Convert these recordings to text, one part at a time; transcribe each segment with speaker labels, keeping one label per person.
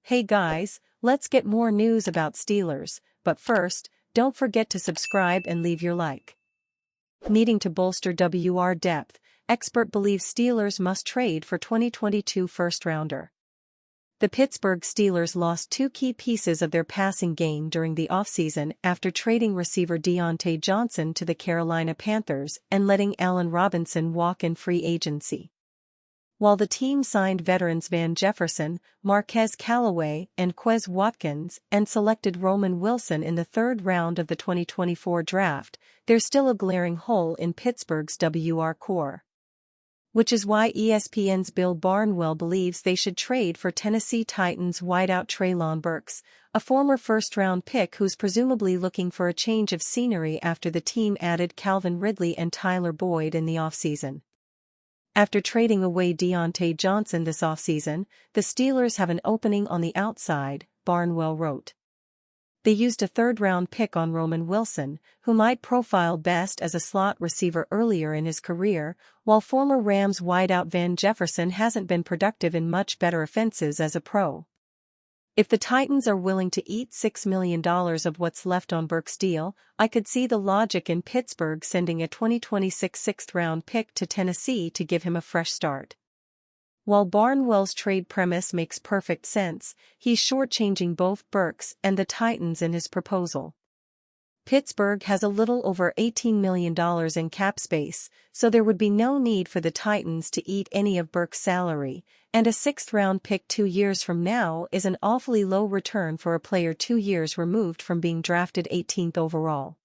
Speaker 1: Hey guys, let's get more news about Steelers, but first, don't forget to subscribe and leave your like. Needing to bolster WR depth, expert believes Steelers must trade for 2022 first-rounder. The Pittsburgh Steelers lost two key pieces of their passing game during the offseason after trading receiver Deontay Johnson to the Carolina Panthers and letting Allen Robinson walk in free agency. While the team signed veterans Van Jefferson, Marquez Callaway, and Quez Watkins and selected Roman Wilson in the third round of the 2024 draft, there's still a glaring hole in Pittsburgh's WR core. Which is why ESPN's Bill Barnwell believes they should trade for Tennessee Titans wideout Treylon Burks, a former first-round pick who's presumably looking for a change of scenery after the team added Calvin Ridley and Tyler Boyd in the offseason. After trading away Deontay Johnson this offseason, the Steelers have an opening on the outside, Barnwell wrote. They used a third-round pick on Roman Wilson, who might profile best as a slot receiver earlier in his career, while former Rams wideout Van Jefferson hasn't been productive in much better offenses as a pro. If the Titans are willing to eat $6 million of what's left on Burks' deal, I could see the logic in Pittsburgh sending a 2026 sixth-round pick to Tennessee to give him a fresh start. While Barnwell's trade premise makes perfect sense, he's shortchanging both Burks and the Titans in his proposal. Pittsburgh has a little over $18 million in cap space, so there would be no need for the Titans to eat any of Burks' salary, and a sixth-round pick 2 years from now is an awfully low return for a player 2 years removed from being drafted 18th overall.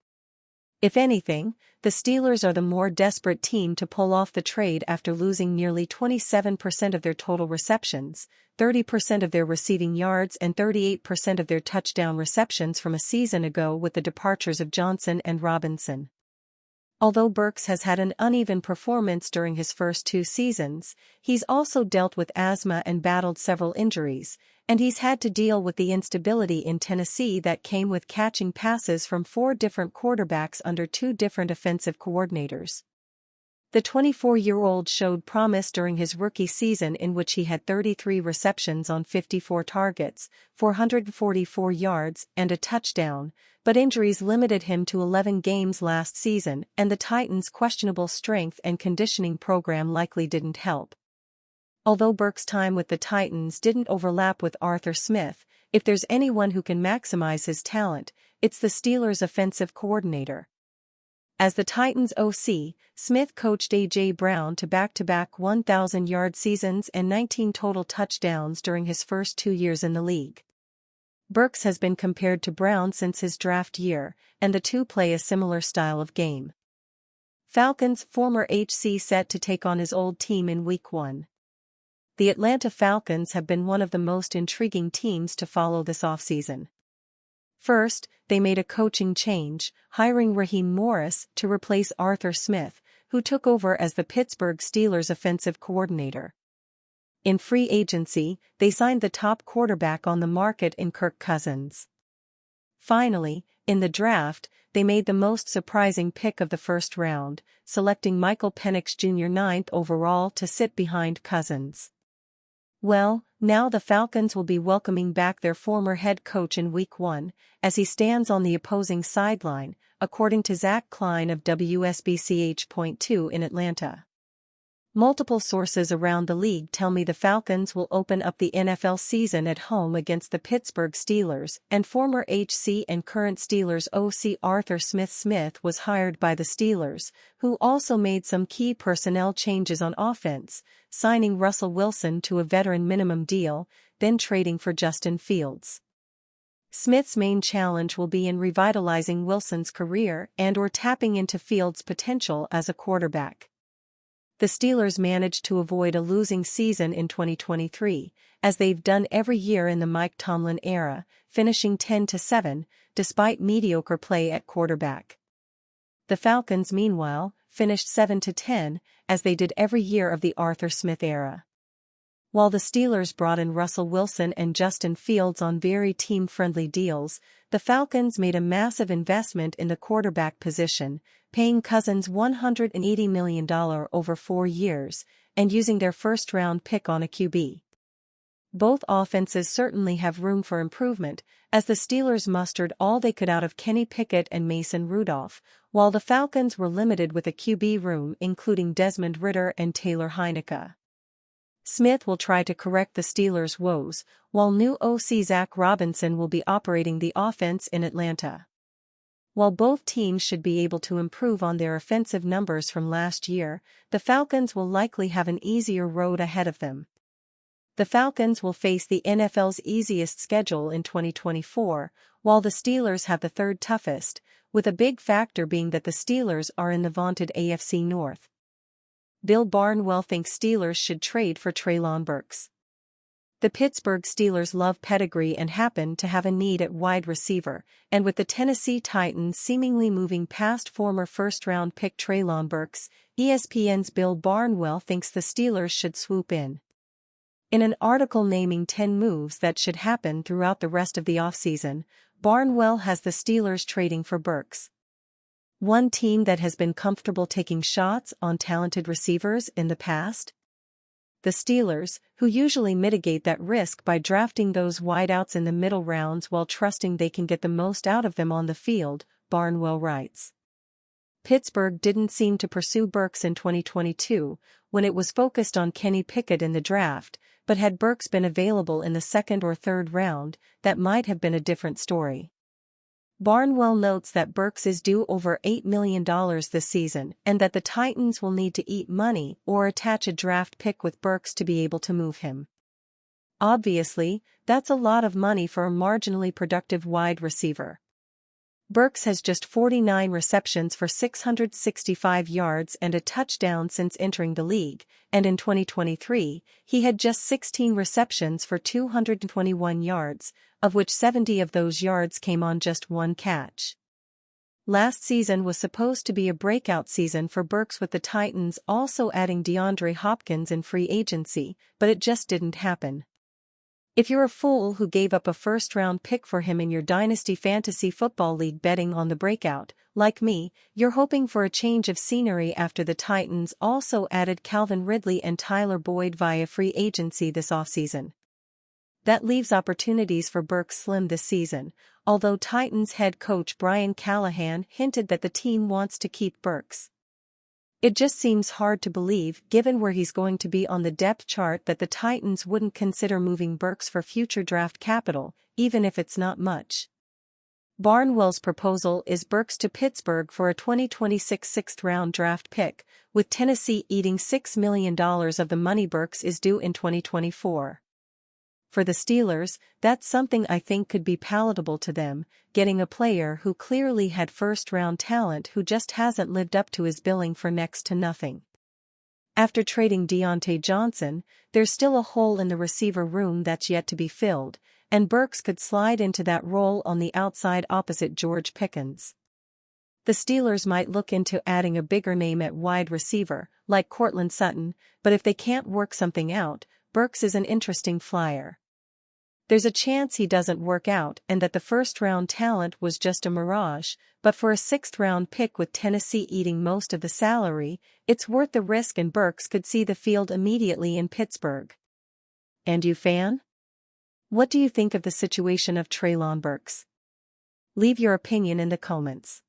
Speaker 1: If anything, the Steelers are the more desperate team to pull off the trade after losing nearly 27% of their total receptions, 30% of their receiving yards and 38% of their touchdown receptions from a season ago with the departures of Johnson and Robinson. Although Burks has had an uneven performance during his first 2 seasons, he's also dealt with asthma and battled several injuries, and he's had to deal with the instability in Tennessee that came with catching passes from 4 different quarterbacks under 2 different offensive coordinators. The 24-year-old showed promise during his rookie season in which he had 33 receptions on 54 targets, 444 yards, and a touchdown, but injuries limited him to 11 games last season and the Titans' questionable strength and conditioning program likely didn't help. Although Burks' time with the Titans didn't overlap with Arthur Smith, if there's anyone who can maximize his talent, it's the Steelers' offensive coordinator. As the Titans' OC, Smith coached A.J. Brown to back-to-back 1,000-yard seasons and 19 total touchdowns during his first 2 years in the league. Burks has been compared to Brown since his draft year, and the two play a similar style of game. Falcons' former HC set to take on his old team in Week 1. The Atlanta Falcons have been one of the most intriguing teams to follow this offseason. First, they made a coaching change, hiring Raheem Morris to replace Arthur Smith, who took over as the Pittsburgh Steelers offensive coordinator. In free agency, they signed the top quarterback on the market in Kirk Cousins. Finally, in the draft, they made the most surprising pick of the first round, selecting Michael Penix Jr. 9th overall to sit behind Cousins. Well, now the Falcons will be welcoming back their former head coach in Week 1, as he stands on the opposing sideline, according to Zach Klein of WSBCH.2 in Atlanta. Multiple sources around the league tell me the Falcons will open up the NFL season at home against the Pittsburgh Steelers, and former HC and current Steelers OC Arthur Smith was hired by the Steelers, who also made some key personnel changes on offense, signing Russell Wilson to a veteran minimum deal, then trading for Justin Fields. Smith's main challenge will be in revitalizing Wilson's career and/or tapping into Fields' potential as a quarterback. The Steelers managed to avoid a losing season in 2023, as they've done every year in the Mike Tomlin era, finishing 10-7, despite mediocre play at quarterback. The Falcons, meanwhile, finished 7-10, as they did every year of the Arthur Smith era. While the Steelers brought in Russell Wilson and Justin Fields on very team-friendly deals, the Falcons made a massive investment in the quarterback position, paying Cousins $180 million over 4 years, and using their first-round pick on a QB. Both offenses certainly have room for improvement, as the Steelers mustered all they could out of Kenny Pickett and Mason Rudolph, while the Falcons were limited with a QB room including Desmond Ridder and Taylor Heineke. Smith will try to correct the Steelers' woes, while new OC Zach Robinson will be operating the offense in Atlanta. While both teams should be able to improve on their offensive numbers from last year, the Falcons will likely have an easier road ahead of them. The Falcons will face the NFL's easiest schedule in 2024, while the Steelers have the third toughest, with a big factor being that the Steelers are in the vaunted AFC North. Bill Barnwell thinks Steelers should trade for Treylon Burks. The Pittsburgh Steelers love pedigree and happen to have a need at wide receiver, and with the Tennessee Titans seemingly moving past former first-round pick Treylon Burks, ESPN's Bill Barnwell thinks the Steelers should swoop in. In an article naming 10 moves that should happen throughout the rest of the offseason, Barnwell has the Steelers trading for Burks. One team that has been comfortable taking shots on talented receivers in the past? The Steelers, who usually mitigate that risk by drafting those wideouts in the middle rounds while trusting they can get the most out of them on the field, Barnwell writes. Pittsburgh didn't seem to pursue Burks in 2022, when it was focused on Kenny Pickett in the draft, but had Burks been available in the second or third round, that might have been a different story. Barnwell notes that Burks is due over $8 million this season and that the Titans will need to eat money or attach a draft pick with Burks to be able to move him. Obviously, that's a lot of money for a marginally productive wide receiver. Burks has just 49 receptions for 665 yards and a touchdown since entering the league, and in 2023, he had just 16 receptions for 221 yards, of which 70 of those yards came on just one catch. Last season was supposed to be a breakout season for Burks, with the Titans also adding DeAndre Hopkins in free agency, but it just didn't happen. If you're a fool who gave up a first-round pick for him in your Dynasty Fantasy Football League betting on the breakout, like me, you're hoping for a change of scenery after the Titans also added Calvin Ridley and Tyler Boyd via free agency this offseason. That leaves opportunities for Burks slim this season, although Titans head coach Brian Callahan hinted that the team wants to keep Burks. It just seems hard to believe, given where he's going to be on the depth chart, that the Titans wouldn't consider moving Burks for future draft capital, even if it's not much. Barnwell's proposal is Burks to Pittsburgh for a 2026 sixth-round draft pick, with Tennessee eating $6 million of the money Burks is due in 2024. For the Steelers, that's something I think could be palatable to them, getting a player who clearly had first-round talent who just hasn't lived up to his billing for next to nothing. After trading Deontay Johnson, there's still a hole in the receiver room that's yet to be filled, and Burks could slide into that role on the outside opposite George Pickens. The Steelers might look into adding a bigger name at wide receiver, like Courtland Sutton, but if they can't work something out, Burks is an interesting flyer. There's a chance he doesn't work out and that the first-round talent was just a mirage, but for a sixth-round pick with Tennessee eating most of the salary, it's worth the risk, and Burks could see the field immediately in Pittsburgh. And you, fan? What do you think of the situation of Treylon Burks? Leave your opinion in the comments.